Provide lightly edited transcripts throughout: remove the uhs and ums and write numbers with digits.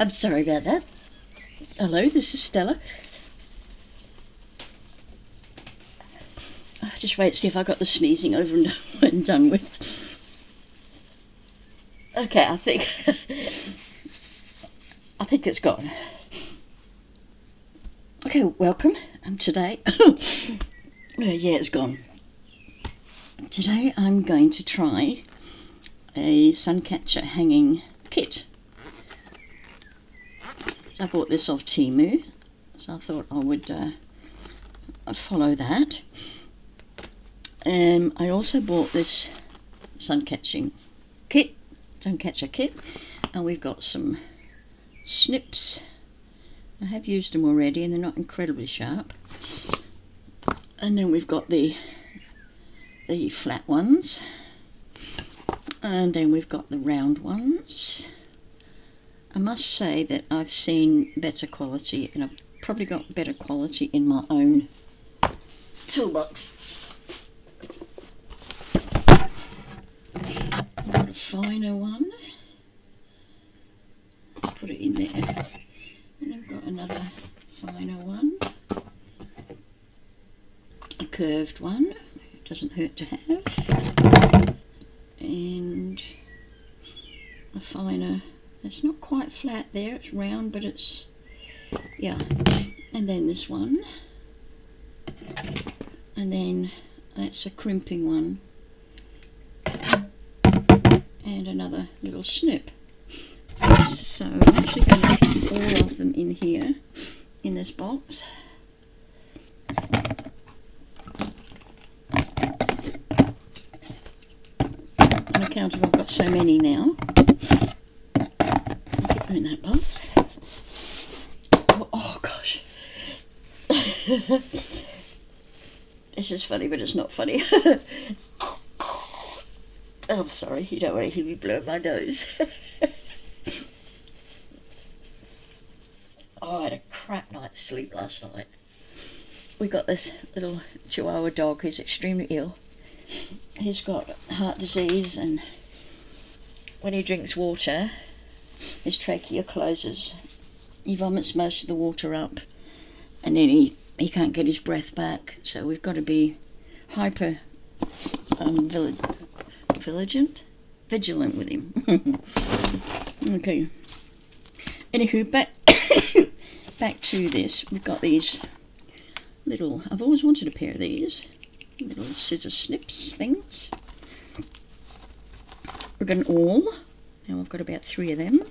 I'm sorry about that. Hello, this is Stella. I'll just wait to see if I got the sneezing over and done with. Okay, I think it's gone. Okay, welcome. Today, yeah, it's gone. Today I'm going to try a Suncatcher hanging kit. I bought this off Temu, so I thought I would follow that. I also bought this Suncatcher Kit, and we've got some snips. I have used them already and they're not incredibly sharp. And then we've got the flat ones, and then we've got the round ones. I must say that I've seen better quality, and I've probably got better quality in my own toolbox. I've got a finer one. Put it in there. And I've got another finer one. A curved one. It doesn't hurt to have. And a finer. It's not quite flat there, it's round, but it's, yeah. And then this one. And then that's a crimping one. And another little snip. So I'm actually going to put all of them in here, in this box. On account of I've got so many now. In that box. Oh gosh. This is funny, but it's not funny. Oh, I'm sorry, you don't want to hear me blow my nose. Oh, I had a crap night's sleep last night. We got this little Chihuahua dog who's extremely ill. He's got heart disease, and when he drinks water, his trachea closes. He vomits most of the water up, and then he can't get his breath back. So we've got to be hyper vigilant with him. Okay. Anywho, back to this. We've got these little. I've always wanted a pair of these little scissor snips things. We've got an awl. Now I've got about 3 of them.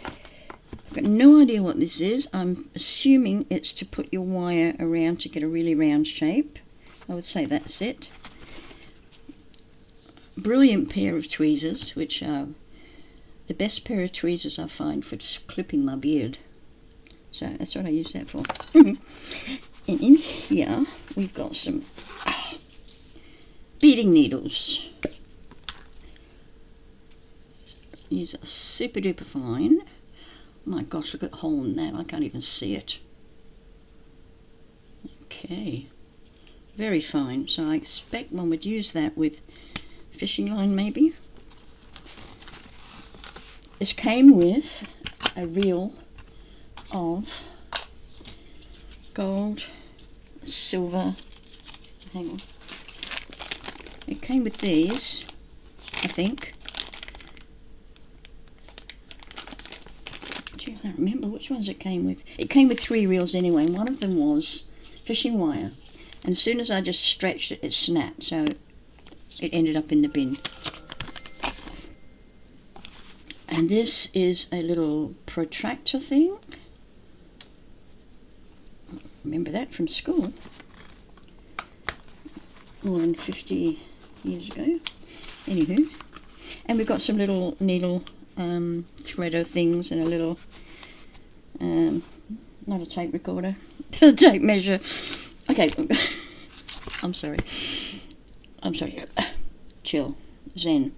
I've got no idea what this is. I'm assuming it's to put your wire around to get a really round shape. I would say that's it. Brilliant pair of tweezers, which are the best pair of tweezers I find for just clipping my beard. So that's what I use that for. And in here we've got some beading needles. These are super duper fine. Oh my gosh, look at the hole in that. I can't even see it. Okay. Very fine. So I expect one would use that with fishing line maybe. This came with a reel of gold, silver, hang on. It came with these, I think. I can't remember which ones it came with. It came with 3 reels anyway, and one of them was fishing wire. And as soon as I just stretched it, it snapped, so it ended up in the bin. And this is a little protractor thing. Remember that from school. More than 50 years ago. Anywho. And we've got some little needle threader things and a little, not a tape recorder, a tape measure. Okay, I'm sorry. Chill. Zen.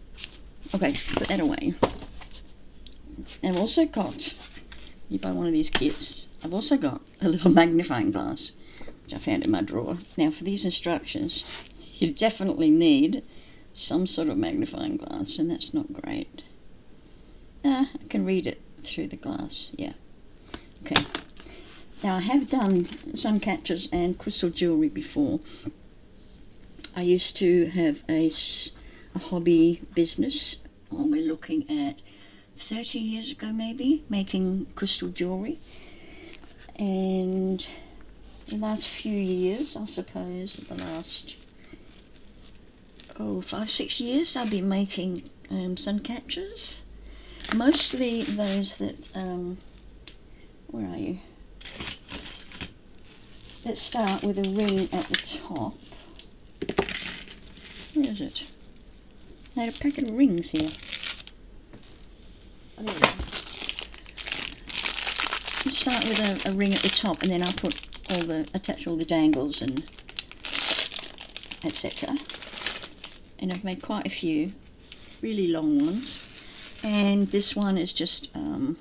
Okay, put that away. I've also got, you buy one of these kits, I've also got a little magnifying glass, which I found in my drawer. Now for these instructions, you definitely need some sort of magnifying glass, and that's not great. I can read it through the glass, yeah. Okay. Now I have done sun catchers and crystal jewellery before. I used to have a hobby business. Oh, we're looking at 30 years ago maybe, making crystal jewellery. And the last few years, I suppose, the last 5-6 years, I've been making sun catchers. Mostly those that, where are you? That start with a ring at the top. Where is it? I had a packet of rings here. Oh, there we go. Start with a ring at the top, and then I'll attach all the dangles and etc. And I've made quite a few really long ones. And this one is just a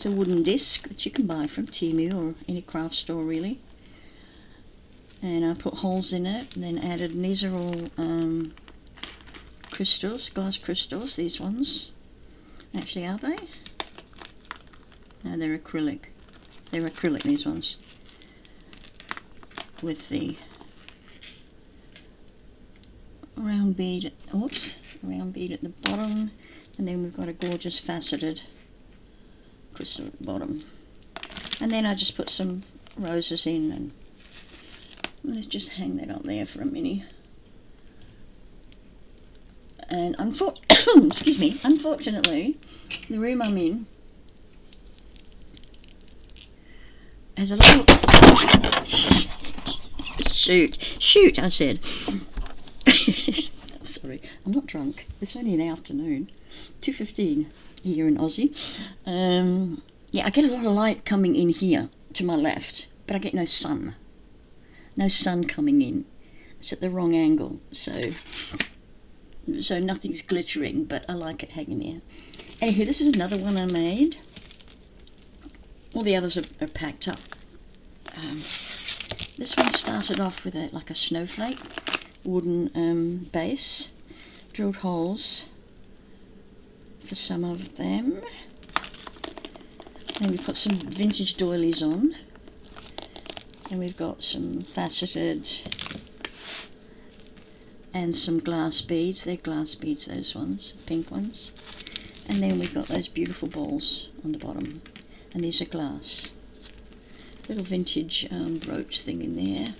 wooden disc that you can buy from Temu or any craft store really. And I put holes in it and then added, and these are all crystals, glass crystals, these ones. Actually, are they? No, they're acrylic. They're acrylic, these ones. With the round bead, round bead at the bottom, and then we've got a gorgeous faceted crystal at the bottom. And then I just put some roses in, and let's just hang that up there for a minute. And excuse me, unfortunately, the room I'm in has a little shoot, I said. Sorry, I'm not drunk. It's only in the afternoon, 2:15 here in Aussie. Yeah, I get a lot of light coming in here to my left, but I get no sun. No sun coming in. It's at the wrong angle, so nothing's glittering, but I like it hanging there. Anywho, this is another one I made. All the others are packed up. This one started off with like a snowflake wooden base, drilled holes for some of them. Then we put some vintage doilies on, and we've got some faceted and some glass beads. They're glass beads, those ones, pink ones. And then we've got those beautiful balls on the bottom, and these are glass. Little vintage brooch thing in there,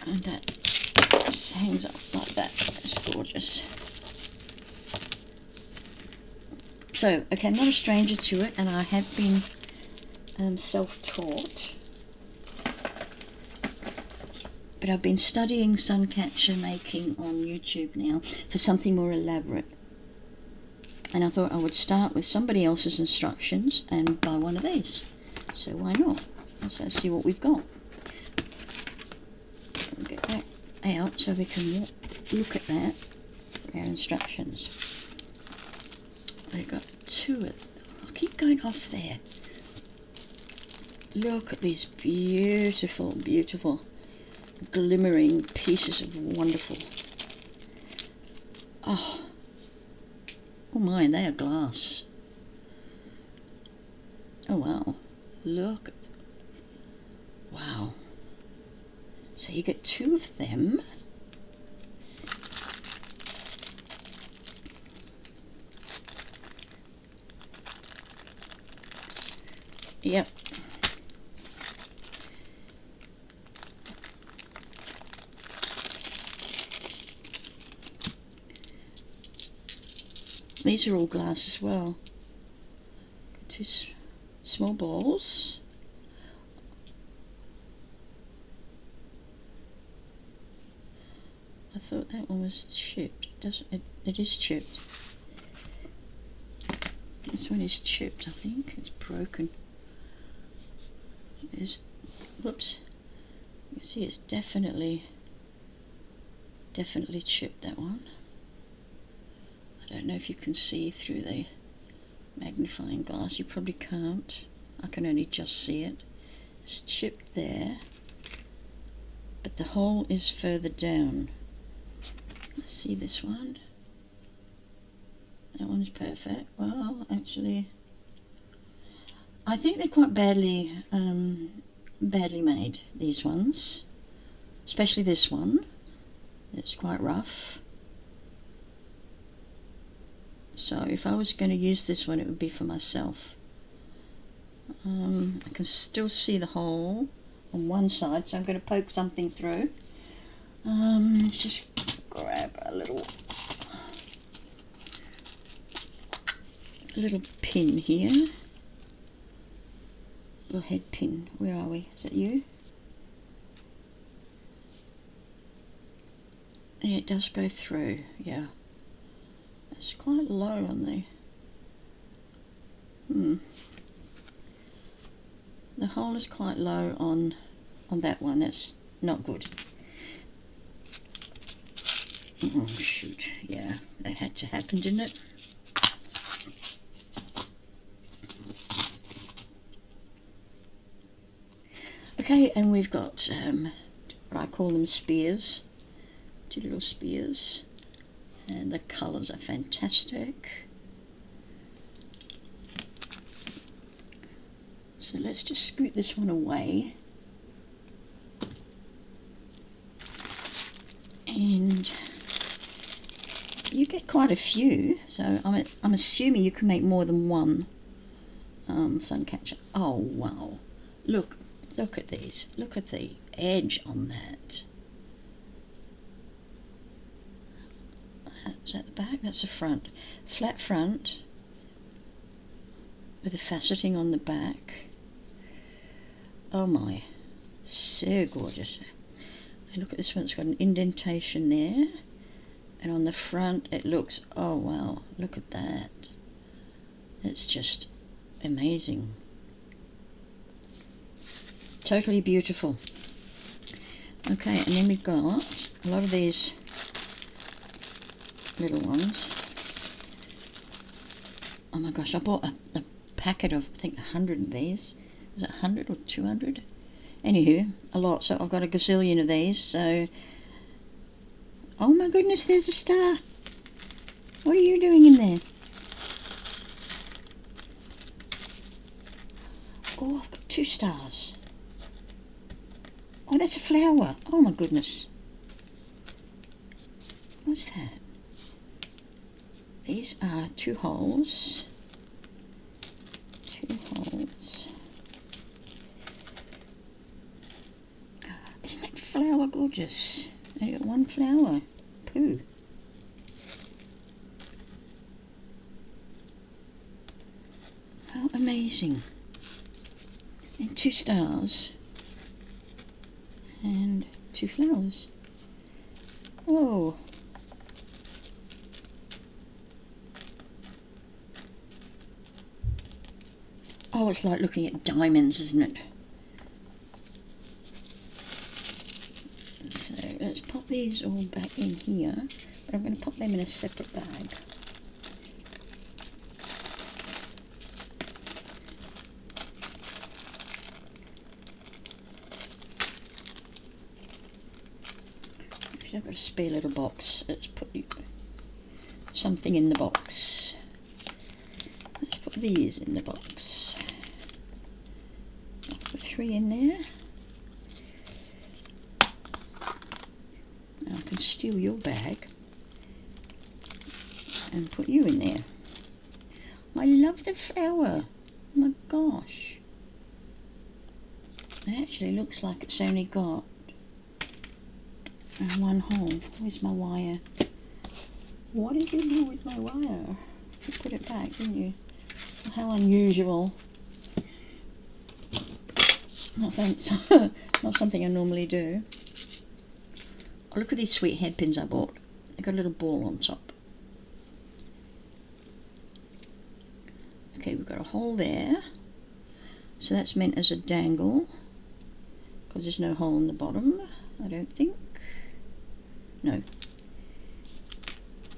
and that just hangs up like that. It's gorgeous. So, okay, I'm not a stranger to it, and I have been self-taught, but I've been studying Suncatcher making on YouTube now for something more elaborate. And I thought I would start with somebody else's instructions and buy one of these. So why not? So see what we've got. We'll get that out so we can look at that. Our instructions. They've got two of them. I'll keep going off there. Look at these beautiful, beautiful, glimmering pieces of wonderful. Oh my, they are glass. Oh wow. Look. Wow. So you get two of them. Yep. These are all glass as well. Two small balls. I thought that one was chipped. It is chipped. This one is chipped, I think. It's broken. Whoops. You see, it's definitely chipped, that one. I don't know if you can see through the magnifying glass. You probably can't. I can only just see it. It's chipped there. but the hole is further down. Let's see this one. That one's perfect. Well, actually, I think they're quite badly made, these ones. Especially this one. It's quite rough. So if I was going to use this one, it would be for myself. I can still see the hole on one side, so I'm going to poke something through. Let's just grab a little pin here. Little head pin. Where are we? Is that you? Yeah, it does go through. Yeah, it's quite low on there. The hole is quite low on that one. That's not good. Oh shoot! Yeah, that had to happen, didn't it? Okay, and we've got what I call them spears. 2 little spears, and the colours are fantastic. So let's just scoot this one away, and you get quite a few, so I'm assuming you can make more than one Suncatcher. Oh wow, look at these, look at the edge on that. Is that the back? That's the front. Flat front with the faceting on the back. Oh my, so gorgeous. And look at this one, it's got an indentation there, and on the front it looks, oh wow, look at that. It's just amazing. Totally beautiful. Okay, and then we've got a lot of these little ones. Oh my gosh, I bought a packet of, I think, 100 of these. Was it 100 or 200? Anywho, a lot. So I've got a gazillion of these. So, oh my goodness, there's a star. What are you doing in there? Oh, I've got 2 stars. Oh, that's a flower. Oh my goodness. What's that? These are 2 holes. 2 holes. Isn't that flower gorgeous? I got 1 flower. Pooh. How amazing. And 2 stars. And 2 flowers. Oh. Oh, it's like looking at diamonds, isn't it? So let's pop these all back in here, but I'm going to pop them in a separate bag. I've got a spare little box. Let's put something in the box. Let's put these in the box. Put 3 in there. Now I can steal your bag and put you in there. I love the flower. Oh my gosh. It actually looks like it's only got 1 hole. Where's my wire? What did you do with my wire? You put it back, didn't you? How unusual. Not something I normally do. Oh, look at these sweet head pins I bought. They've got a little ball on top. Okay, we've got a hole there. So that's meant as a dangle, because there's no hole in the bottom, I don't think. No.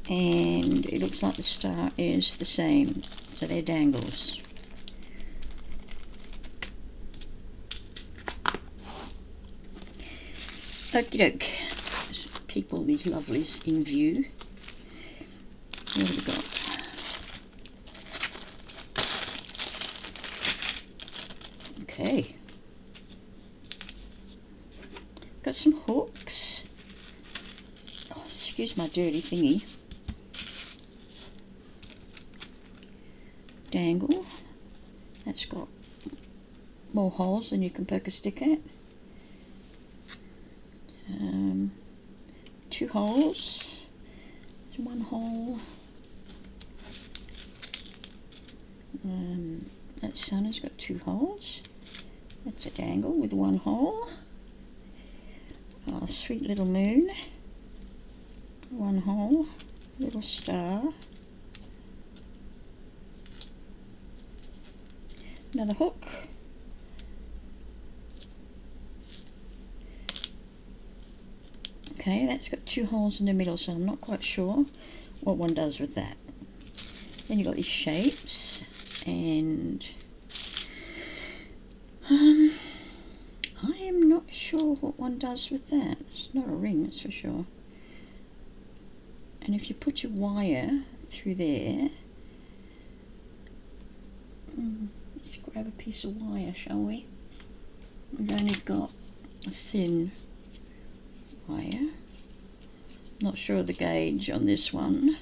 And it looks like the star is the same, so they're dangles. Okie doke. Keep all these lovelies in view. What have we got? Okay. Got some hooks. Oh, excuse my dirty thingy. Dangle. That's got more holes than you can poke a stick at. 2 holes. There's 1 hole. That sun has got 2 holes. That's a dangle with 1 hole. Oh, sweet little moon. 1 hole. Little star. Another hook. Okay, that's got 2 holes in the middle, so I'm not quite sure what one does with that. Then you've got these shapes, and I am not sure what one does with that. It's not a ring, that's for sure. And if you put your wire through there, let's grab a piece of wire, shall we? We've only got a thin wire. Not sure of the gauge on this one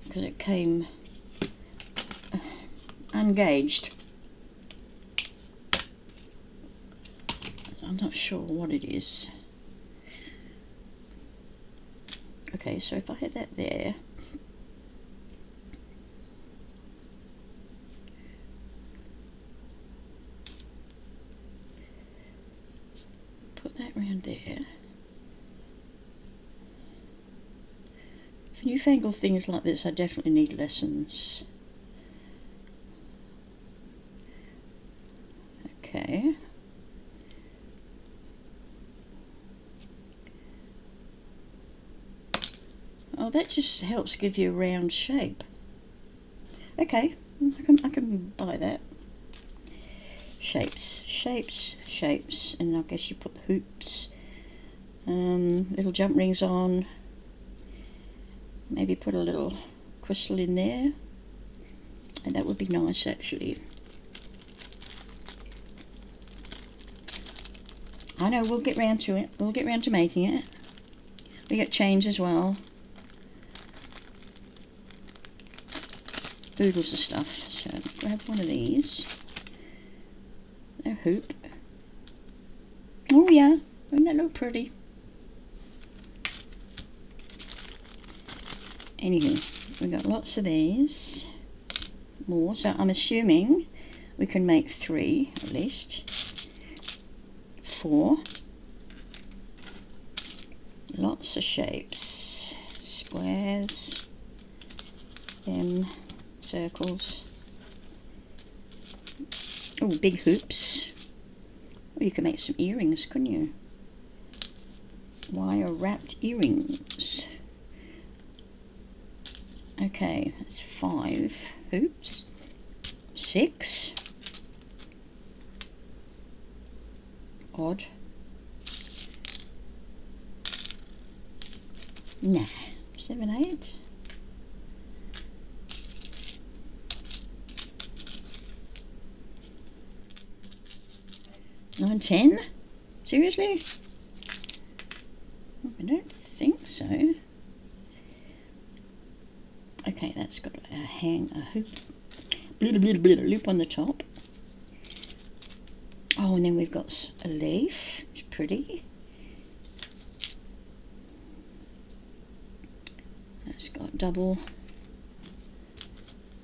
because it came ungauged. I'm not sure what it is. Okay, so if I had that there, put that round there. For newfangled things like this, I definitely need lessons. Okay. Oh, that just helps give you a round shape. Okay, I can buy that. Shapes, shapes, shapes, and I guess you put the hoops, little jump rings on. Maybe put a little crystal in there, and that would be nice actually. I know, we'll get round to it. We'll get round to making it. We got chains as well. Oodles of stuff. So grab one of these. Their hoop. Oh yeah, wouldn't that look pretty? Anywho, we've got lots of these. More, so I'm assuming we can make 3 at least. 4. Lots of shapes. Squares. Circles. Oh, big hoops. Well, you could make some earrings, couldn't you? Wire wrapped earrings. Okay, that's 5 hoops. 6. Odd. Nah. 7, 8. 9, 10? Seriously? I don't think so. Okay, that's got a hoop, loop on the top. Oh, and then we've got a leaf. It's pretty. That's got double.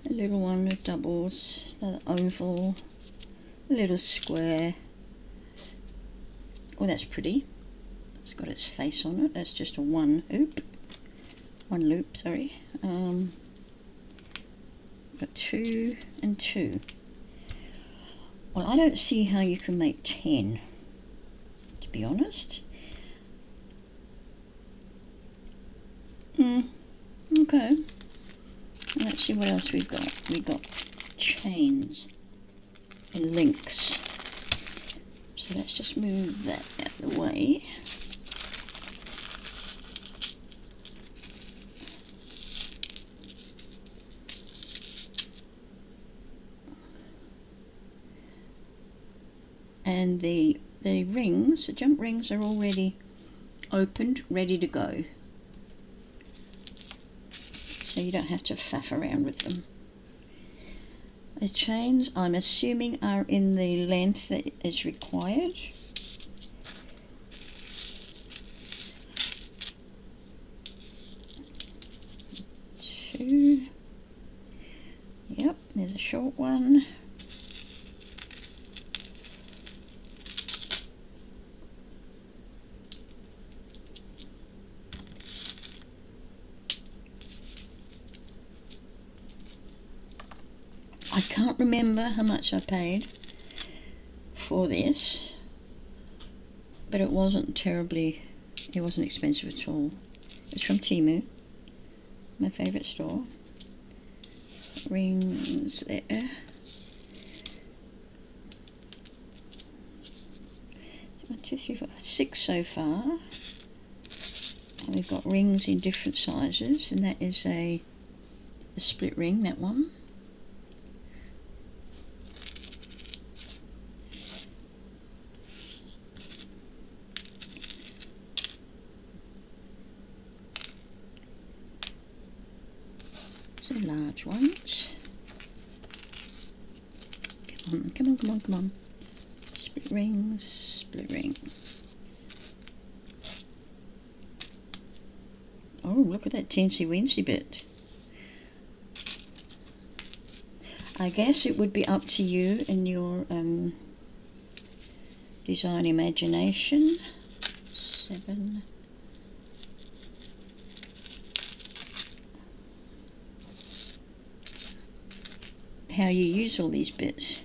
A little one with doubles. Another oval. A little square. Oh, that's pretty. It's got its face on it. That's just a one loop, sorry. Got 2 and 2. Well, I don't see how you can make 10, to be honest. Okay. Let's see what else we've got. We've got chains and links. So let's just move that out of the way. And the rings, the jump rings are already opened, ready to go. So you don't have to faff around with them. The chains, I'm assuming, are in the length that is required. Two. Yep, there's a short one. I can't remember how much I paid for this, but it wasn't expensive at all. It's from Temu, my favourite store. Rings there. 1, 2, 3, 4, 6 so far. And we've got rings in different sizes, and that is a split ring, that one. So large ones. Come on, come on, come on. Split rings, split ring. Oh, look at that teensy weensy bit. I guess it would be up to you and your design imagination. 7. How you use all these bits.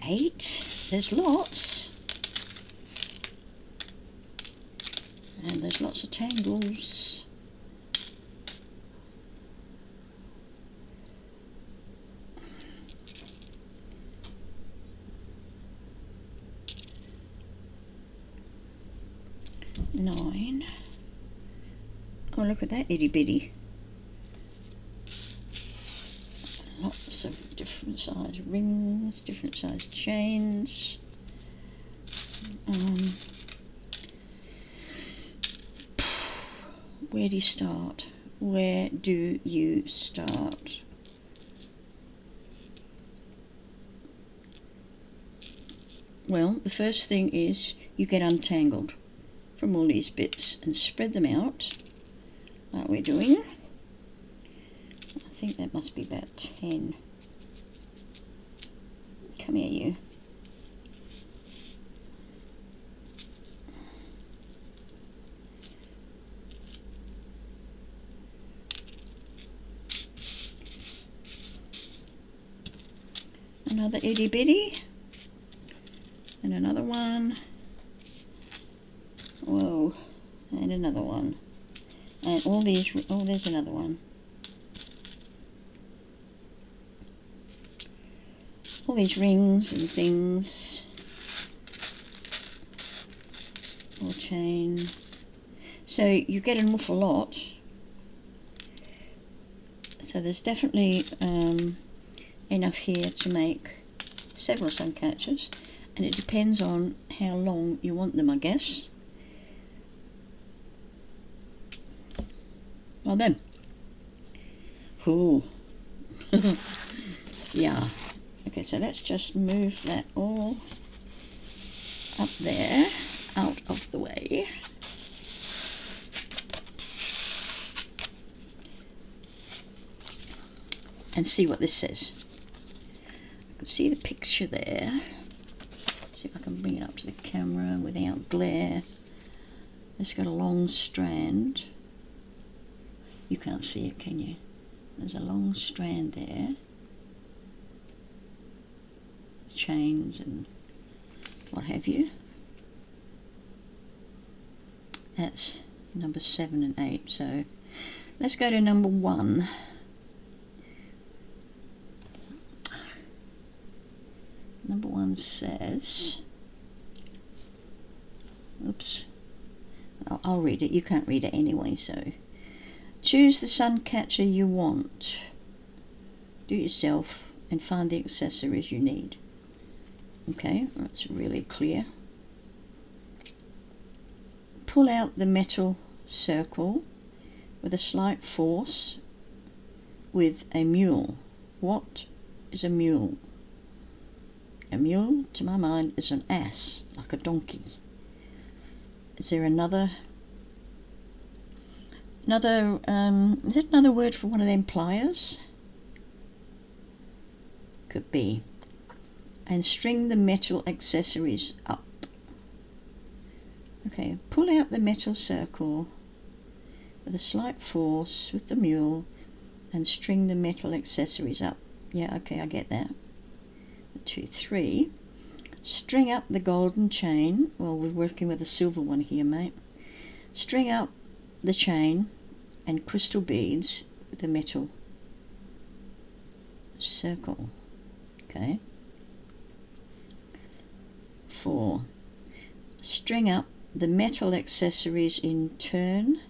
8. There's lots. And there's lots of tangles. Nine. Oh, look at that itty bitty. Lots of different size rings, different size chains. Where do you start? Where do you start? Well, the first thing is you get untangled from all these bits and spread them out like we're doing. I think that must be about 10. Come here, you. Another itty bitty. And another one. Whoa. And another one. And all these, oh, there's another one. All these rings and things. Or chain. So you get an awful lot. So there's definitely enough here to make several sun catchers, and it depends on how long you want them, I guess. Well then. Ooh. Yeah. Okay, so let's just move that all up there, out of the way. And see what this says. I can see the picture there. See if I can bring it up to the camera without glare. It's got a long strand. You can't see it, can you? There's a long strand there. Chains and what have you. That's number 7 and 8. So let's go to number 1. Number 1 says, oops, I'll read it, you can't read it anyway, so choose the sun catcher you want, do it yourself, and find the accessories you need. Okay, that's really clear. Pull out the metal circle with a slight force with a mule. What is a mule? A mule, to my mind, is an ass, like a donkey. Is there another, is that another word for one of them pliers? Could be. And string the metal accessories up. Okay, pull out the metal circle with a slight force with the mule and string the metal accessories up. Yeah, okay, I get that. 2, 3. String up the golden chain. Well, we're working with a silver one here, mate. String up the chain and crystal beads with the metal circle. Okay. 4. String up the metal accessories in turn.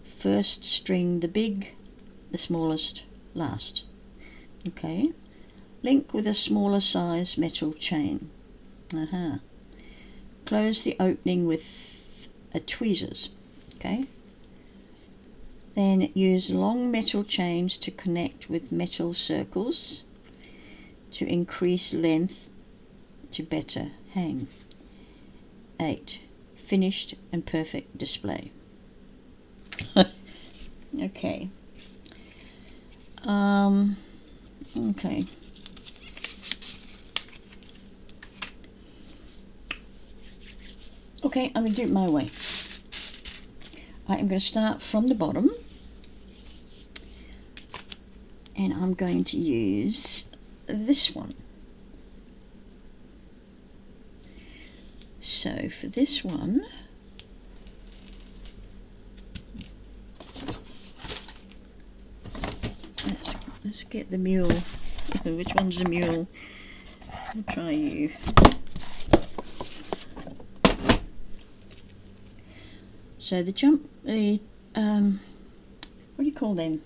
First string the smallest last. Okay. Link with a smaller size metal chain. Close the opening with tweezers. Okay. Then use long metal chains to connect with metal circles to increase length to better hang. 8. Finished and perfect display. Okay. Okay. Okay, I'm going to do it my way. I'm going to start from the bottom, and I'm going to use this one. So for this one, let's get the mule. Which one's the mule? I'll try you. So what do you call them?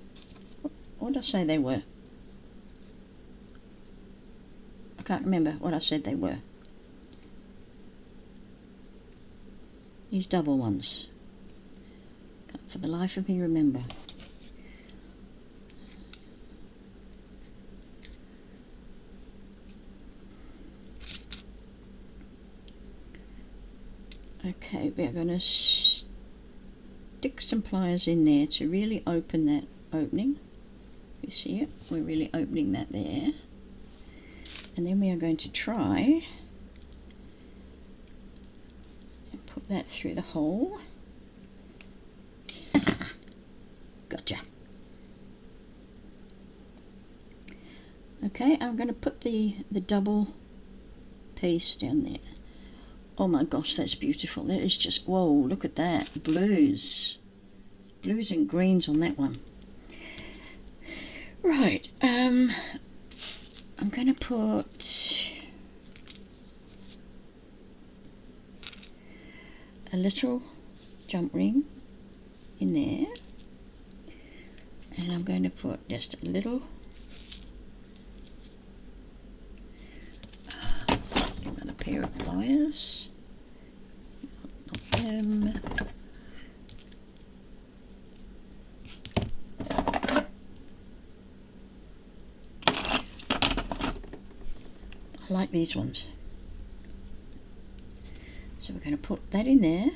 What did I say they were? I can't remember what I said they were. These double ones. Can't for the life of me remember. Okay, we're going to stick some pliers in there to really open that opening. You see it? We're really opening that there. And then we are going to try and put that through the hole. Gotcha. Okay, I'm going to put the double piece down there. Oh my gosh, that's beautiful. That is just, whoa, look at that. Blues and greens on that one. Right, I'm going to put a little jump ring in there, and I'm going to put just a little another pair of pliers. I like these ones. So we're going to put that in there.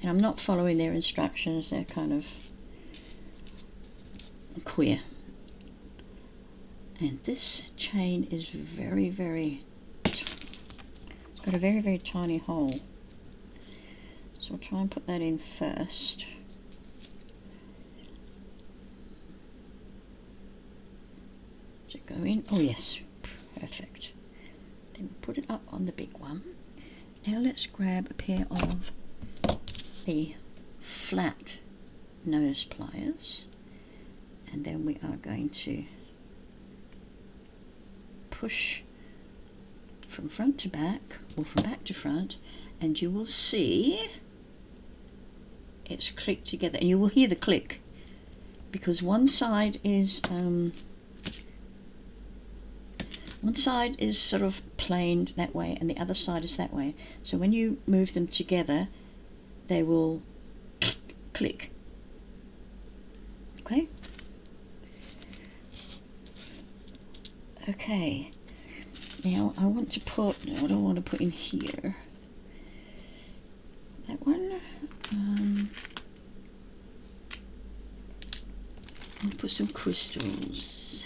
And I'm not following their instructions, they're kind of queer. And this chain is very, very, it's got a very, very tiny hole. So I'll try and put that in first. Does it go in? Oh yes, perfect. Then put it up on the big one. Now let's grab a pair of the flat nose pliers, and then we are going to push from front to back or from back to front, and you will see it's clicked together, and you will hear the click because one side is sort of planed that way and the other side is that way, so when you move them together they will click. Okay? Okay. Now I want to put, what do I want to put in here? That one. I'll put some crystals.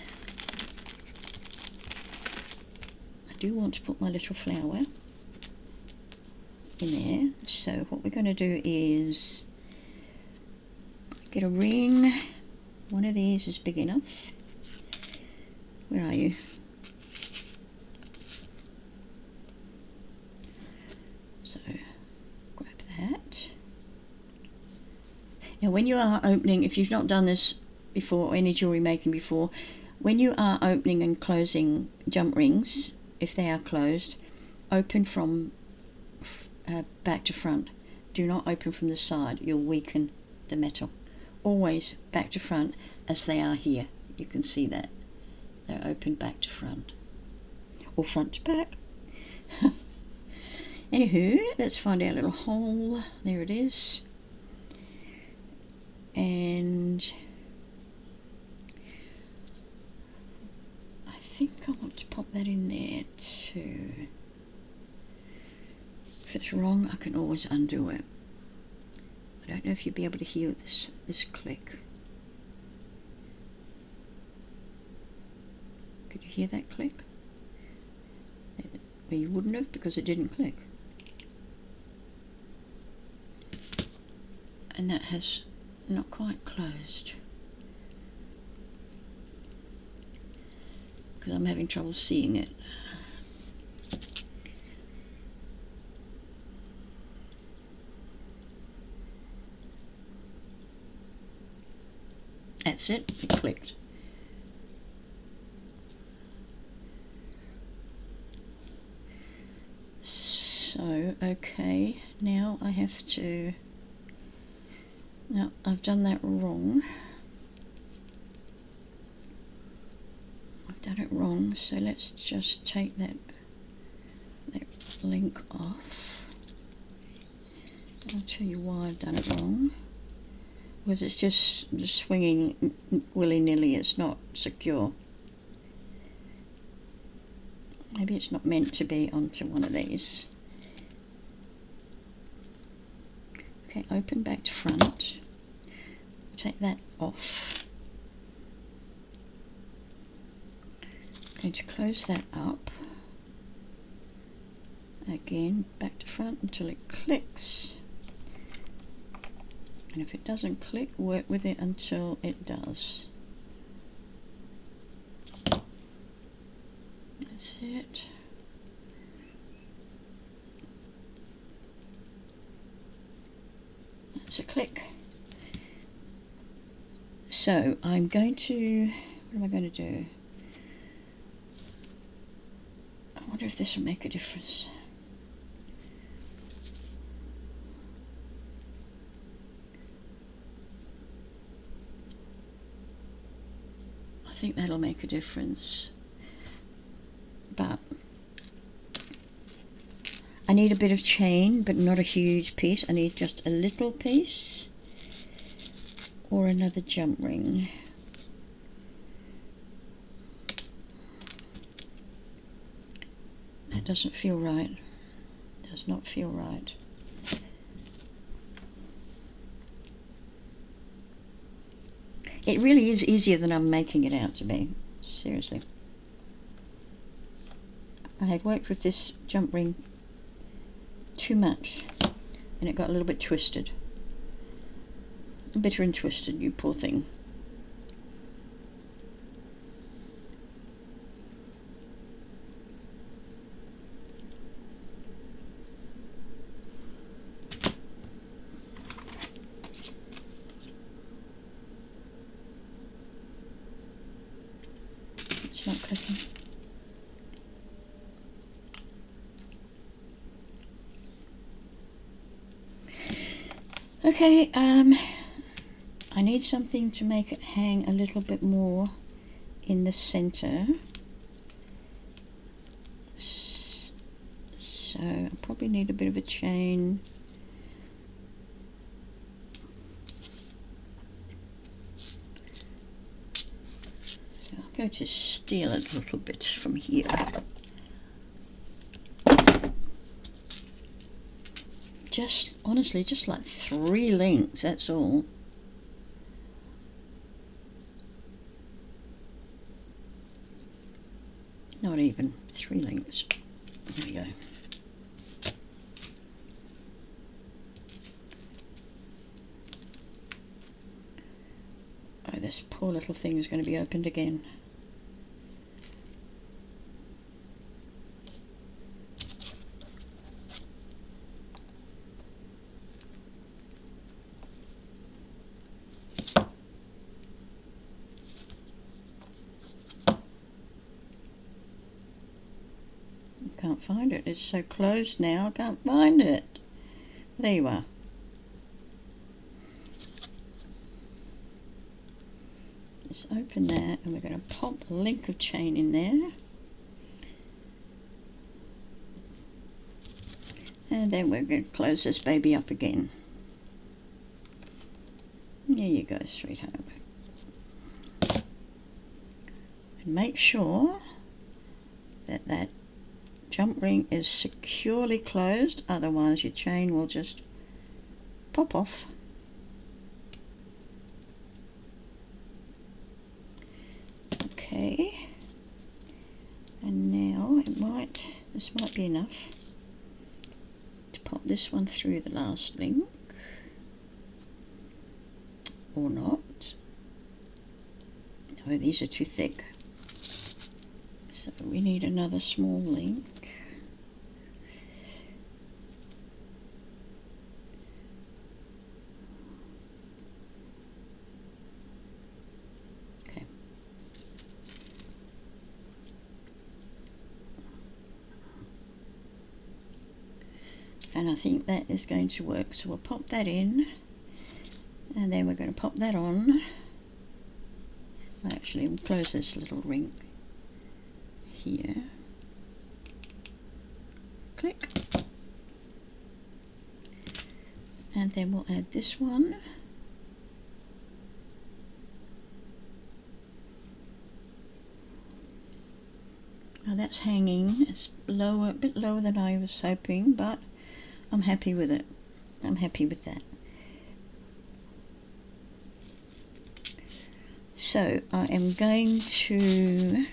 I do want to put my little flower in there. So what we're going to do is get a ring. One of these is big enough. Where are you? So grab that. Now when you are opening, if you've not done this before or any jewelry making before, when you are opening and closing jump rings, if they are closed, open from back to front. Do not open from the side, you'll weaken the metal. Always back to front as they are here. You can see that. They're open back to front. Or front to back. Anywho, let's find our little hole. There it is. And I think I want to pop that in there too. If it's wrong, I can always undo it. I don't know if you'll be able to hear this click. Could you hear that click? Well, you wouldn't have because it didn't click. And that has not quite closed. Because I'm having trouble seeing it. That's it, it clicked. So, okay, now I have to, now I've done that wrong. I've done it wrong, so let's just take that link off. I'll tell you why I've done it wrong. Because it's just swinging willy-nilly, it's not secure. Maybe it's not meant to be onto one of these. Okay, open back to front. Take that off. Going to close that up. Again, back to front until it clicks. And if it doesn't click, work with it until it does. That's it. That's a click. So I'm going to, what am I going to do? I wonder if this will make a difference. I think that'll make a difference, but I need a bit of chain, but not a huge piece. I need just a little piece or another jump ring. That doesn't feel right. Does not feel right. It really is easier than I'm making it out to be, seriously. I had worked with this jump ring too much and it got a little bit twisted. Bitter and twisted, you poor thing. It's not clicking. Okay, I need something to make it hang a little bit more in the center. So I probably need a bit of a chain. So I'm going to steal it a little bit from here. Just, honestly, just like 3 links, that's all. Not even 3 links. There we go. Oh, this poor little thing is going to be opened again. Can't find it. It's so closed now. I can't find it. There you are. Let's open that, and we're going to pop a link of chain in there. And then we're going to close this baby up again. There you go, sweetheart. And make sure that that jump ring is securely closed, otherwise your chain will just pop off. Okay, and now this might be enough to pop this one through the last link, or not. No, these are too thick, so we need another small link. And I think that is going to work, so we'll pop that in, and then we're going to pop that on. Actually, we'll close this little ring here. Click. And then we'll add this one. Now that's hanging. It's lower, a bit lower than I was hoping, but I'm happy with it. I'm happy with that. So I am going to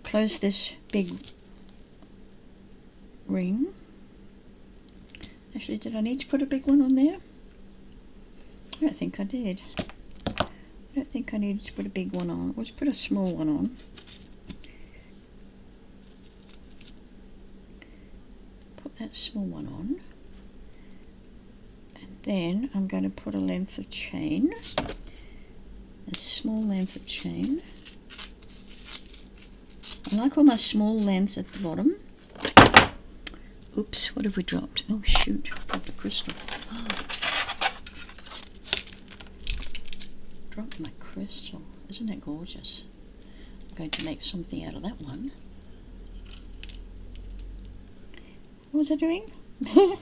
close this big ring. Actually, did I need to put a big one on there? I don't think I did. I don't think I needed to put a big one on. Let's put a small one on. That small one on, and then I'm going to put a length of chain, a small length of chain. I like all my small lengths at the bottom. Oops, what have we dropped? Oh shoot, dropped a crystal. Oh. Dropped my crystal. Isn't that gorgeous? I'm going to make something out of that one. What was I doing? Was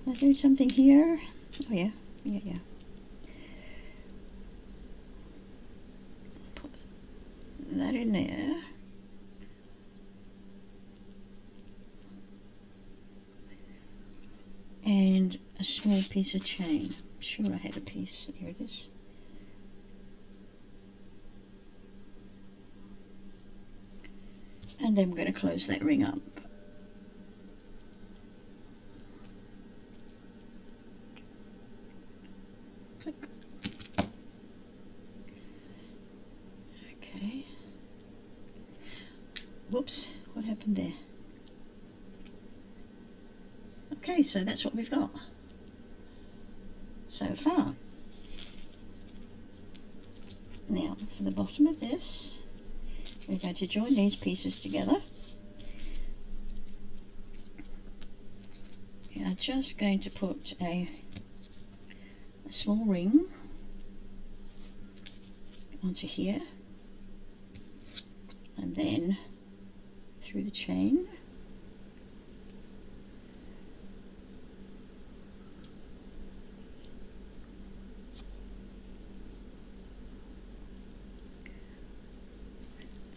I doing something here? Oh yeah, yeah. Put that in there. And a small piece of chain. I'm sure I had a piece. Here it is. And then we're going to close that ring up. Click. Okay. Whoops, what happened there? Okay, so that's what we've got so far. Now for the bottom of this, we're going to join these pieces together. We are just going to put a small ring onto here, and then through the chain.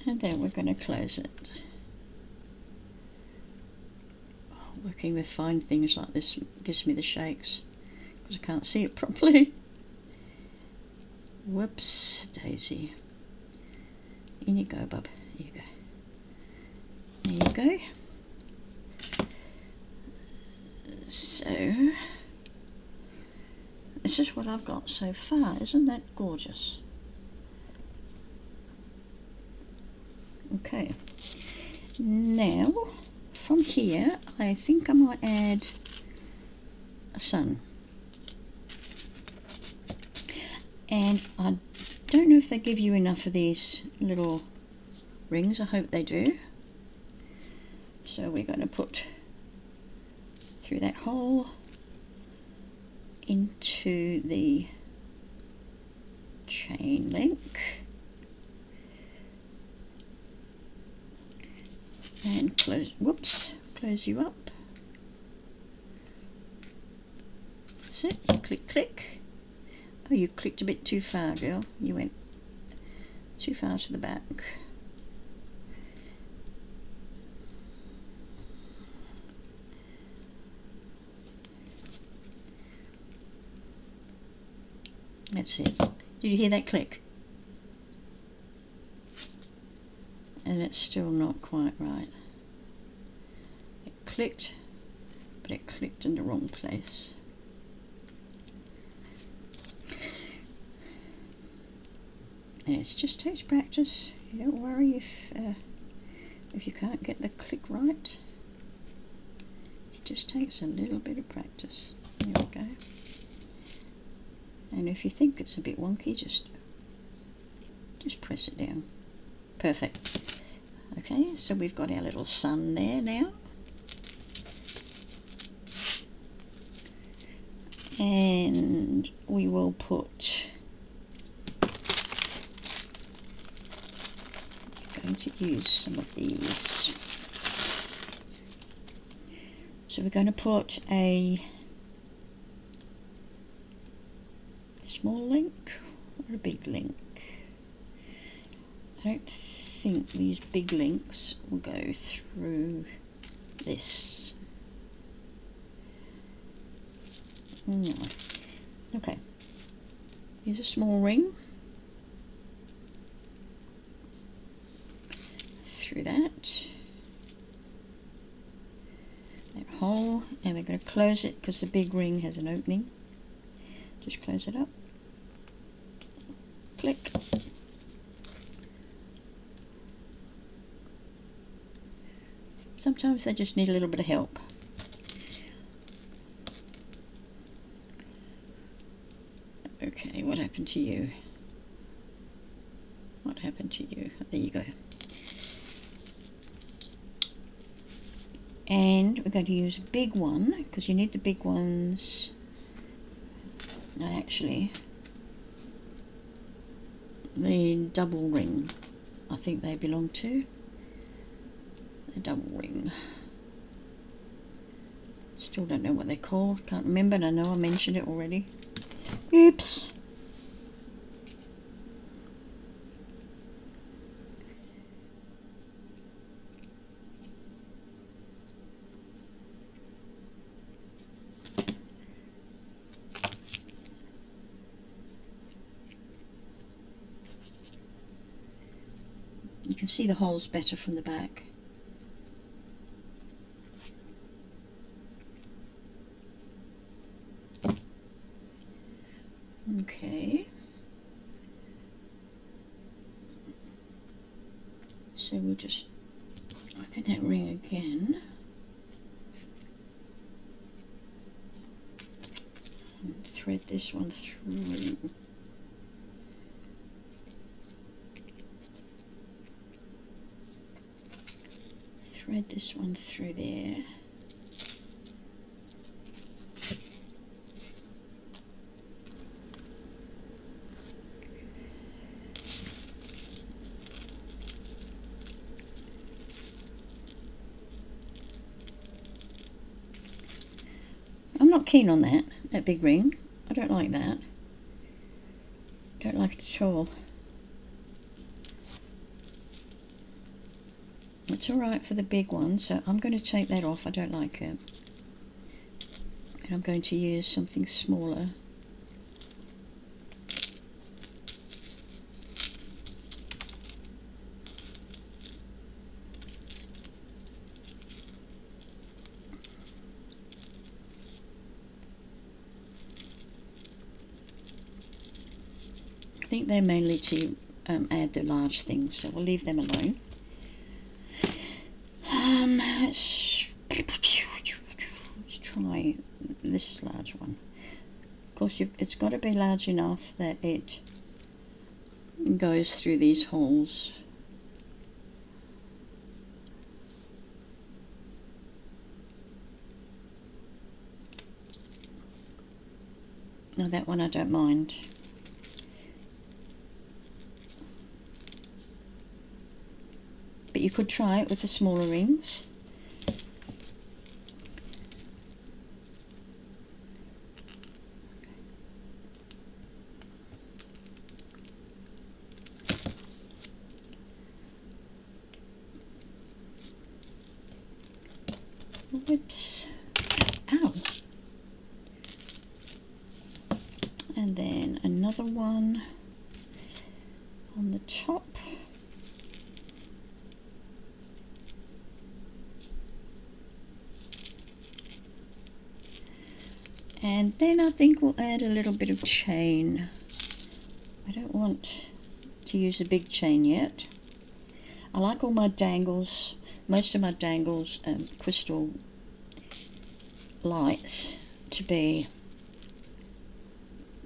And then we're going to close it. Working with fine things like this gives me the shakes because I can't see it properly. Whoops, Daisy. In you go, bub. Here you go. There you go. So, this is what I've got so far. Isn't that gorgeous? Okay. Now, from here, I think I might add a sun. And I don't know if they give you enough of these little rings. I hope they do. So we're going to put through that hole into the chain link. And close, whoops, close you up. That's it, click, click. Oh, you clicked a bit too far, girl. You went too far to the back. That's it. Did you hear that click? And it's still not quite right. It clicked, but it clicked in the wrong place. And it just takes practice. You don't worry if you can't get the click right. It just takes a little bit of practice. There we go. And if you think it's a bit wonky, just press it down. Perfect. Okay, so we've got our little sun there now. And we will put, I'm going to use some of these. So we're going to put a small link or a big link. I don't think these big links will go through this. No. Okay. Here's a small ring. Through that hole, and we're going to close it because the big ring has an opening. Just close it up. Click. Sometimes they just need a little bit of help. Okay, what happened to you? What happened to you? There you go. And we're going to use a big one because you need the big ones. No, actually, the double ring, I think they belong to. The double ring. Still don't know what they're called. Can't remember, and I know I mentioned it already. Oops. You can see the holes better from the back. Okay. So we'll just open that ring again. And thread this one through. thread this one through there. I'm not keen on that big ring. I don't like that. Don't like it at all. It's alright for the big one, so I'm going to take that off. I don't like it. And I'm going to use something smaller. I think they're mainly to add the large things, so we'll leave them alone. Let's try this large one. Of course, it's got to be large enough that it goes through these holes. Now that one I don't mind. But you could try it with the smaller rings. Whoops. Ow. And then another one on the top. And then I think we'll add a little bit of chain. I don't want to use a big chain yet. I like all my dangles, most of my dangles, crystal lights to be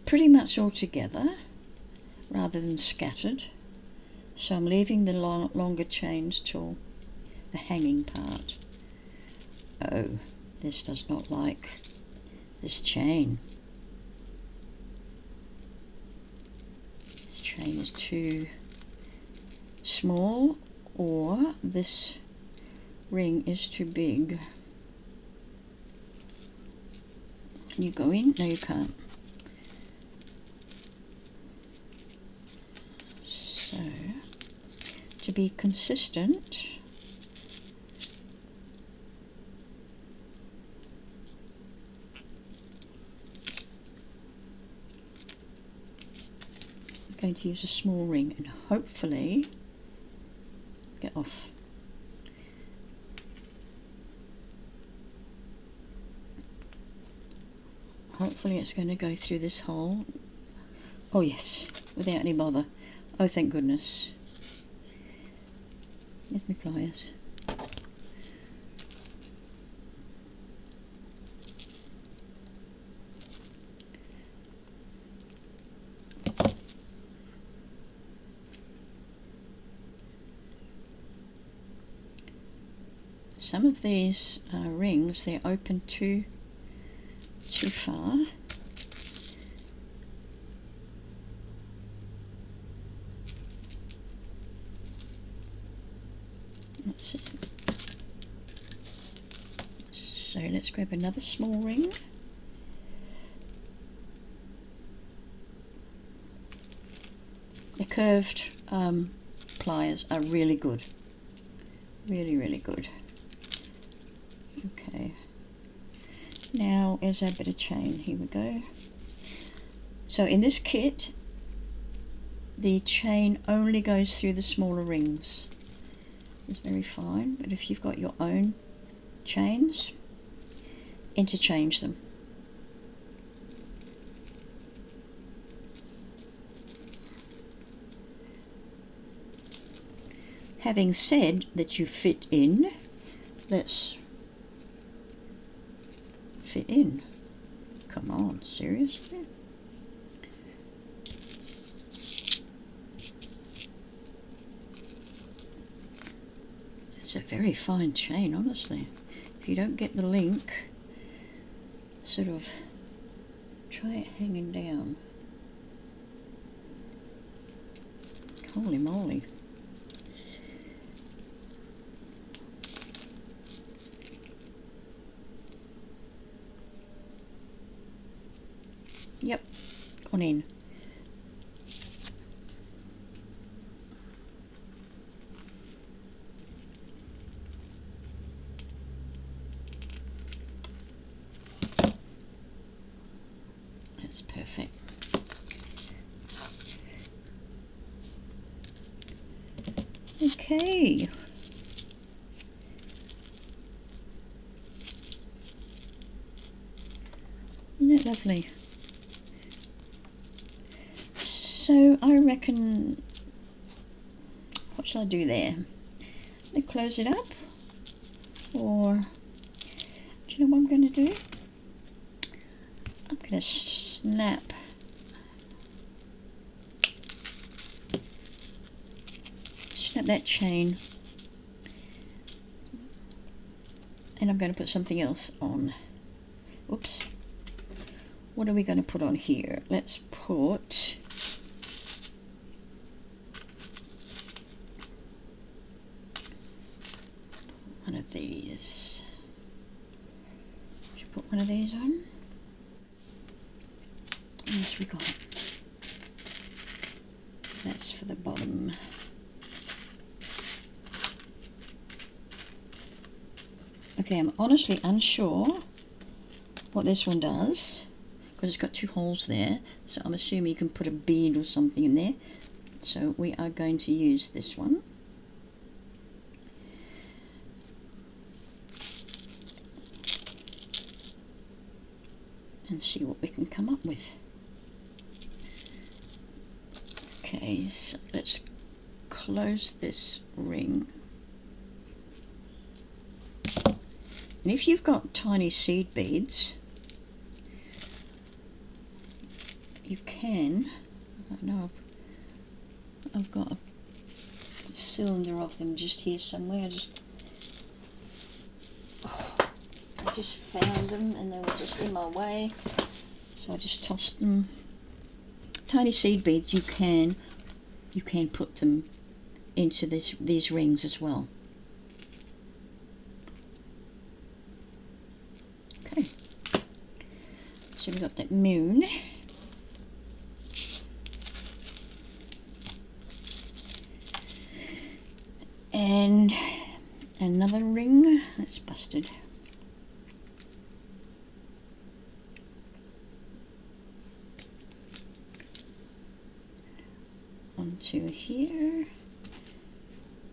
pretty much all together rather than scattered. So I'm leaving the longer chains till the hanging part. Oh, this does not like this chain. This chain is too small, or this ring is too big. Can you go in? No, you can't. So, to be consistent, going to use a small ring and hopefully get off. Hopefully it's going to go through this hole. Oh yes, without any bother. Oh, thank goodness. Here's my pliers. Some of these rings, they're open too far. That's it. So let's grab another small ring. The curved pliers are really good. Really, really good. Okay. Now, here's our bit of chain. Here we go. So in this kit, the chain only goes through the smaller rings. It's very fine, but if you've got your own chains, interchange them. Having said that you fit in, let's fit in. Come on, seriously? Let's It's a very fine chain, honestly. If you don't get the link, sort of try it hanging down. Holy moly. Yep, gone in. That's perfect. Okay. Isn't it lovely? So I reckon, what shall I do there? Let me close it up, or do you know what I'm going to do? I'm going to snap that chain, and I'm going to put something else on. Oops. What are we going to put on here? Let's put one of these. Should put one of these on. What else we got? That's for the bottom. Okay, I'm honestly unsure what this one does, because it's got two holes there, so I'm assuming you can put a bead or something in there. So we are going to use this one. And see what we can come up with. Okay, so let's close this ring. And if you've got tiny seed beads, you can, I know I've got a cylinder of them just here somewhere. I just found them and they were just in my way, so I just tossed them. Tiny seed beads, you can put them into these rings as well. Okay, so we've got that moon. And another ring that's busted. Onto here,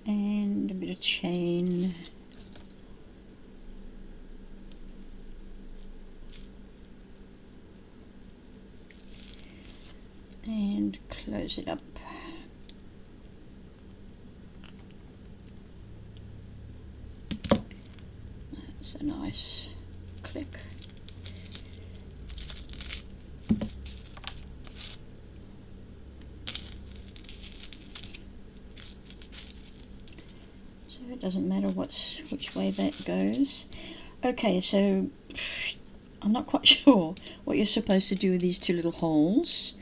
and a bit of chain. And close it up. That's a nice click. So it doesn't matter which way that goes. Okay, so I'm not quite sure what you're supposed to do with these two little holes.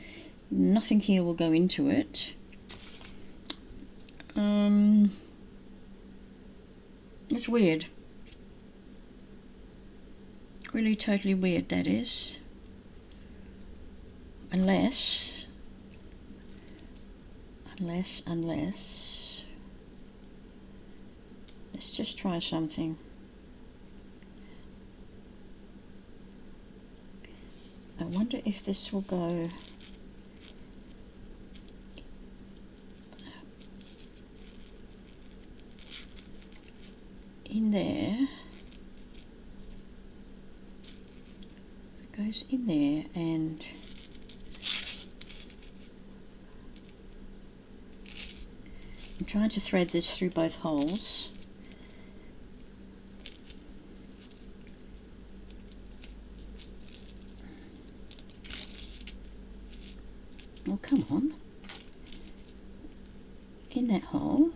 Nothing here will go into it. It's weird. Really totally weird, that is. Unless let's just try something. I wonder if this will go in there. It goes in there, and I'm trying to thread this through both holes. Oh, come on. In that hole.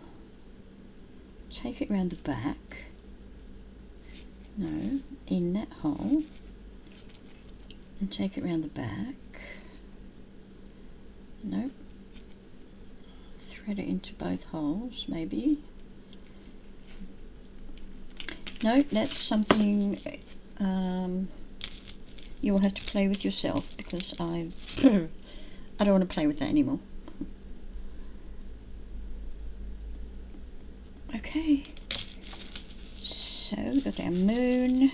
take it round the back. No, in that hole, and take it round the back. Nope. Thread it into both holes, maybe. No, that's something you will have to play with yourself, because I don't want to play with that anymore. Okay, so we've got our moon.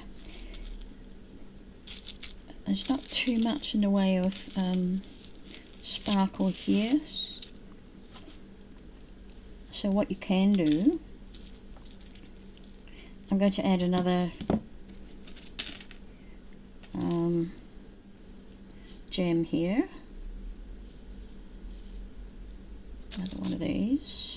There's not too much in the way of sparkle here. So what you can do, I'm going to add another gem here. Another one of these.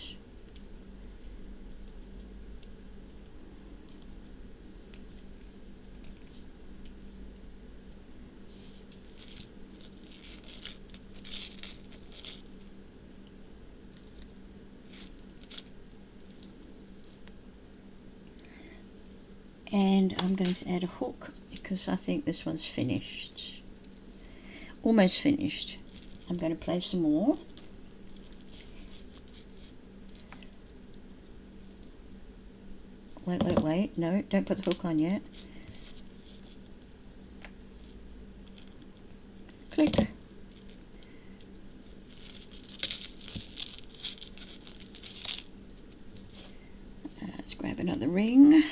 And I'm going to add a hook because I think this one's finished. Almost finished. I'm going to play some more. Wait. No, don't put the hook on yet. Click. Let's grab another ring.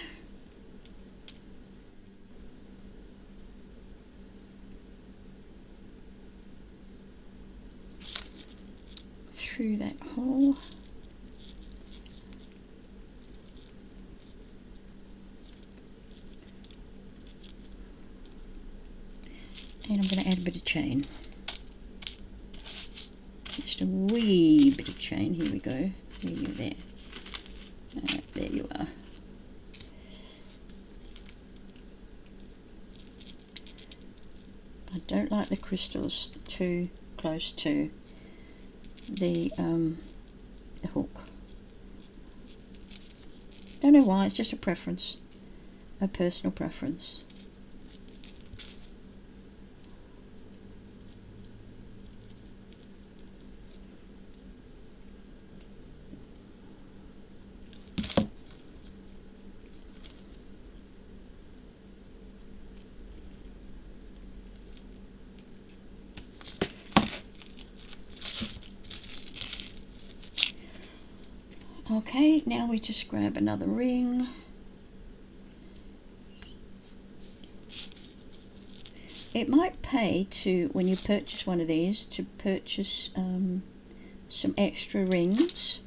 Through that hole. And I'm going to add a bit of chain. Just a wee bit of chain. Here we go. There you there. There you are. I don't like the crystals too close to the hook. Don't know why, it's just a preference, a personal preference. Okay, now we just grab another ring. It might pay to, when you purchase one of these, to purchase some extra rings,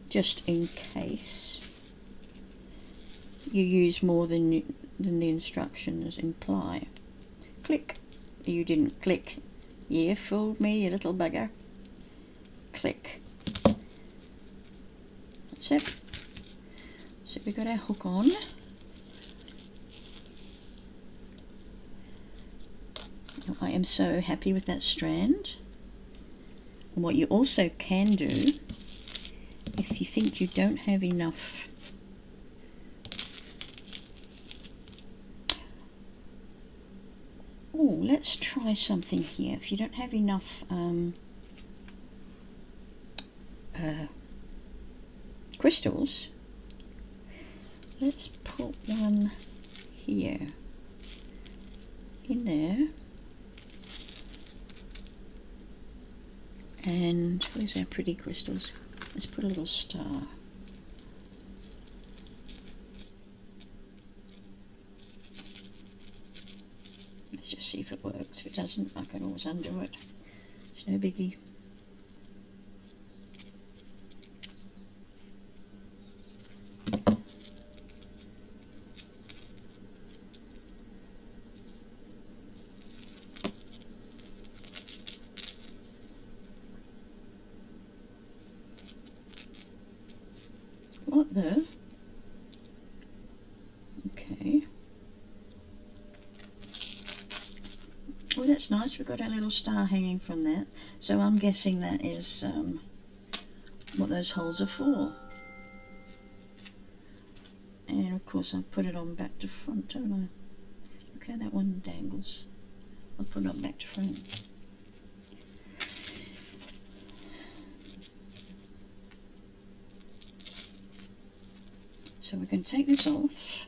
just in case you use more than the instructions imply. Click. You didn't click. You fooled me, you little bugger. Click. That's it. So we got our hook on. I am so happy with that strand. And what you also can do, if you think you don't have enough let's try something here. If you don't have enough crystals, let's put one here, in there, and where's our pretty crystals? Let's put a little star. Let's just see if it works. If it doesn't, I can always undo it. It's no biggie. What the? Okay. Oh, that's nice. We've got our little star hanging from that. So I'm guessing that is what those holes are for. And of course I put it on back to front, don't I? Look how that one dangles. I'll put it on back to front. So we're going to take this off,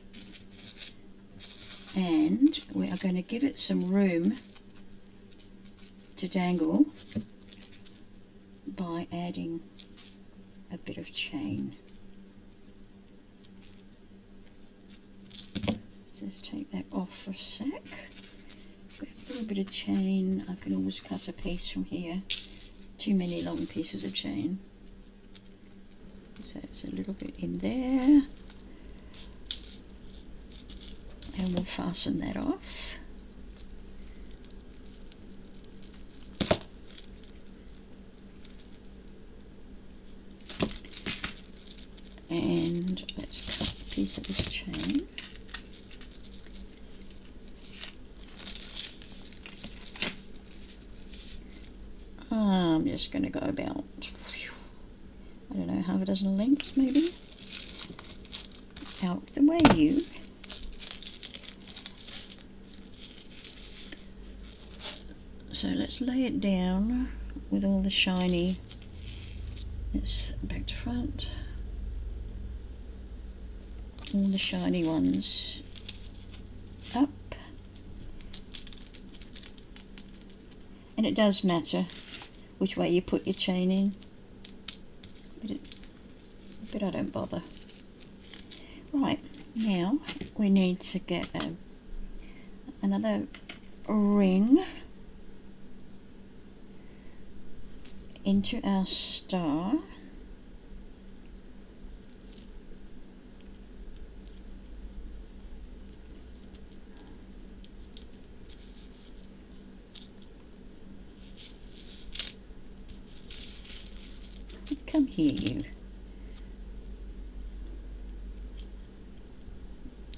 and we are going to give it some room to dangle by adding a bit of chain. Let's just take that off for a sec. Got a little bit of chain. I can always cut a piece from here. Too many long pieces of chain. So it's a little bit in there. And we'll fasten that off. And let's cut a piece of this chain. I'm just going to go about, I don't know, half a dozen lengths maybe. Out the way, you. So let's lay it down with all the shiny. It's back to front. All the shiny ones up. And it does matter which way you put your chain in, but I don't bother. Right, now we need to get another ring into our star. Come here, you.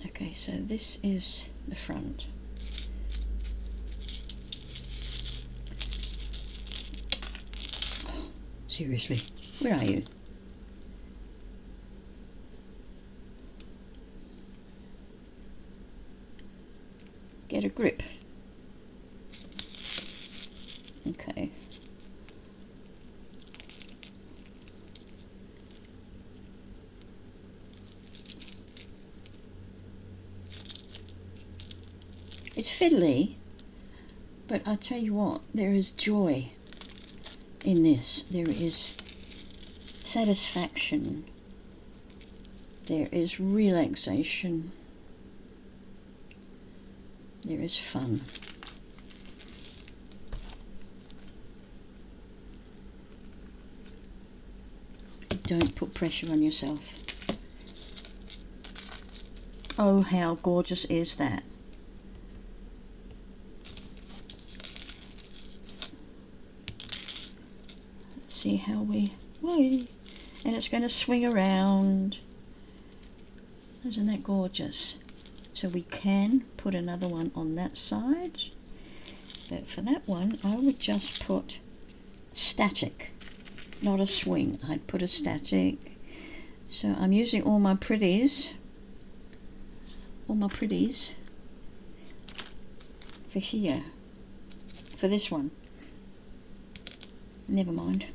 Okay, so this is the front. Oh, seriously, where are you? Get a grip. Okay. It's fiddly, but I tell you what, there is joy in this. There is satisfaction. There is relaxation. There is fun. Don't put pressure on yourself. Oh, how gorgeous is that? See how we, and it's going to swing around. Isn't that gorgeous? So we can put another one on that side, but for that one I would just put static, not a swing. I'd put a static. So I'm using all my pretties for here, for this one. Never mind.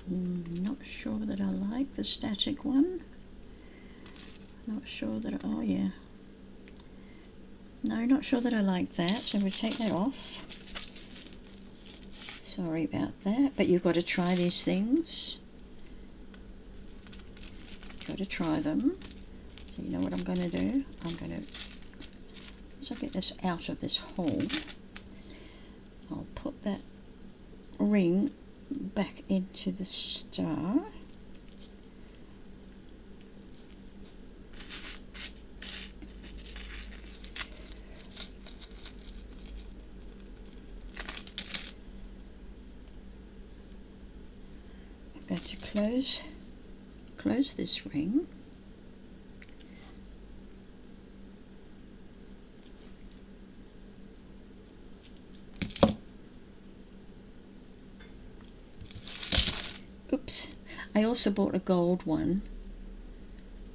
Not sure that I like the static one. Not sure that, oh yeah. No, not sure that I like that, so we'll take that off. Sorry about that, but you've got to try these things. You've got to try them. So you know what I'm going to do? I'm going to, once I get this out of this hole, I'll put that ring back into the star. I'm going to close this ring. Oops, I also bought a gold one.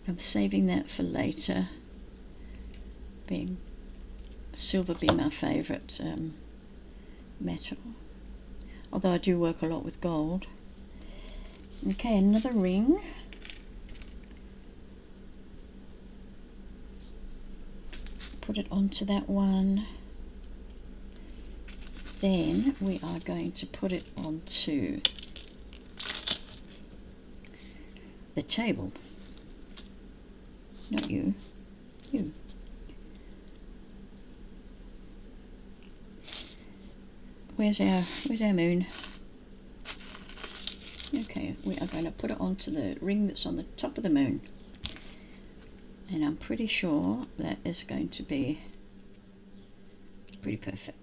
I'm saving that for later. Being silver being my favourite metal. Although I do work a lot with gold. Okay, another ring. Put it onto that one. Then we are going to put it onto the table. Not you. You. Where's our moon? Okay, we are going to put it onto the ring that's on the top of the moon. And I'm pretty sure that is going to be pretty perfect.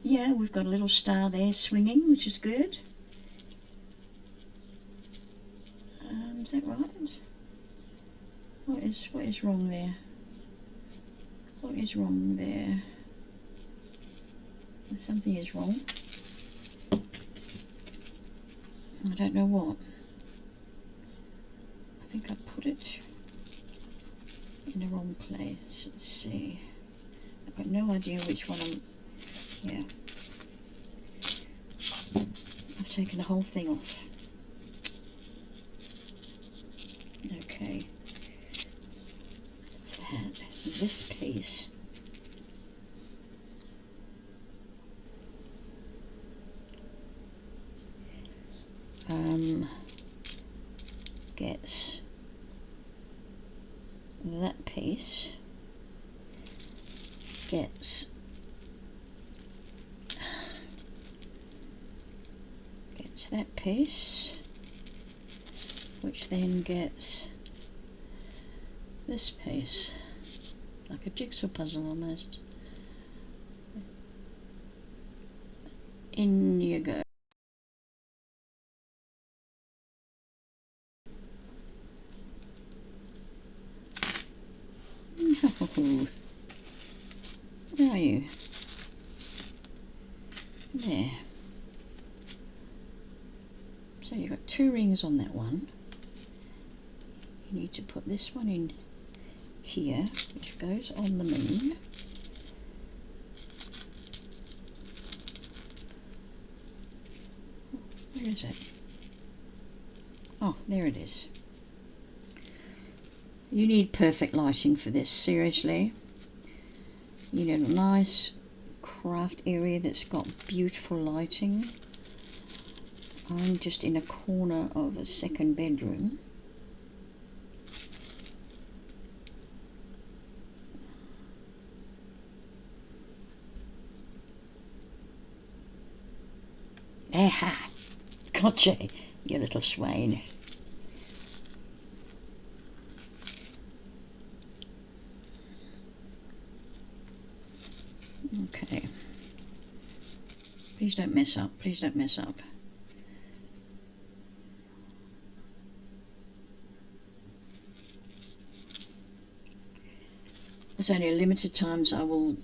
Yeah, we've got a little star there swinging, which is good. Is that right? What is wrong there? What is wrong there? Something is wrong. I don't know what. I think I put it in the wrong place. Let's see. I've got no idea which one I'm... Yeah. I've taken the whole thing off. Okay. That's that. This piece. Gets that piece. Gets that piece, which then gets this piece, like a jigsaw puzzle almost. In you go. No. Where are you? There. So you've got two rings on that one. You need to put this one in here, which goes on the moon. Where is it? Oh, there it is. You need perfect lighting for this, seriously. You need a nice craft area that's got beautiful lighting. I'm just in a corner of a second bedroom. Aha! Gotcha, you little swain. Okay. Please don't mess up. Please don't mess up. There's only a limited times I will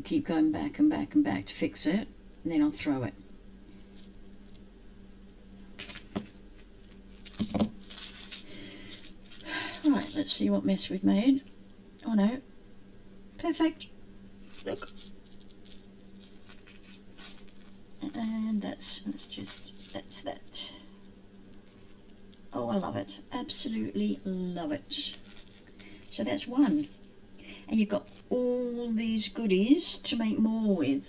keep going back and back and back to fix it, and then I'll throw it. Right, let's see what mess we've made. Oh no. Perfect. Look. And that's that. Oh, I love it. Absolutely love it. So that's one. And you've got all these goodies to make more with.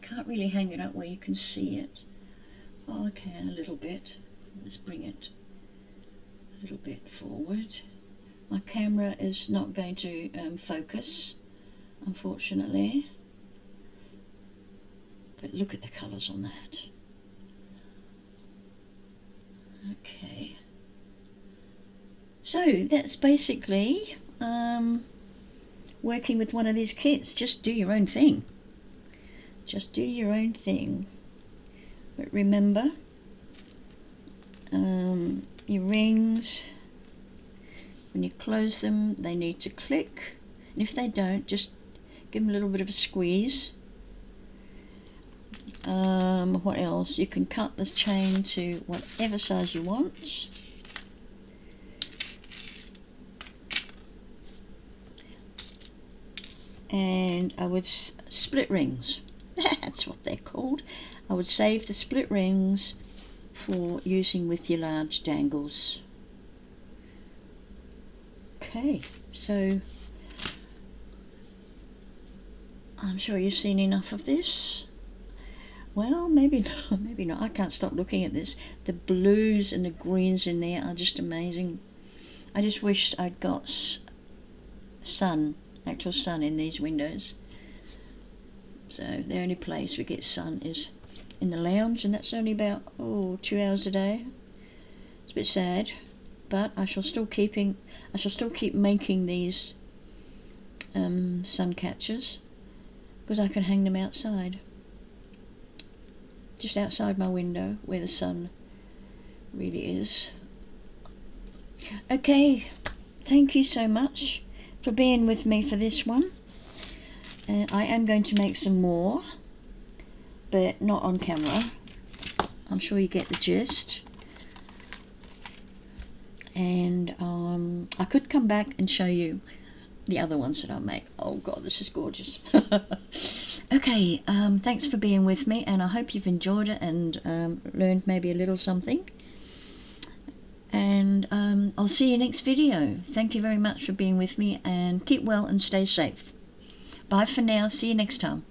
can't really hang it up where you can see it. Oh, I can a little bit. Let's bring it a little bit forward. My camera is not going to focus, unfortunately. But look at the colours on that. Okay. So that's basically working with one of these kits. Just do your own thing. Just do your own thing. But remember, your rings, when you close them, they need to click. And if they don't, just give them a little bit of a squeeze. What else? You can cut this chain to whatever size you want. And I would split rings. That's what they're called. I would save the split rings for using with your large dangles. Okay, so I'm sure you've seen enough of this. Well, maybe not, maybe not. I can't stop looking at this. The blues and the greens in there are just amazing. I just wish I'd got sun, actual sun in these windows. So the only place we get sun is in the lounge, and that's only about 2 hours a day. It's a bit sad, but I shall still keep making these sun catchers, because I can hang them outside, just outside my window where the sun really is. Okay, thank you so much for being with me for this one. And I am going to make some more, but not on camera. I'm sure you get the gist. And I could come back and show you the other ones that I make. Oh God, this is gorgeous. Okay, thanks for being with me, and I hope you've enjoyed it and learned maybe a little something. And I'll see you next video. Thank you very much for being with me, and keep well and stay safe. Bye for now. See you next time.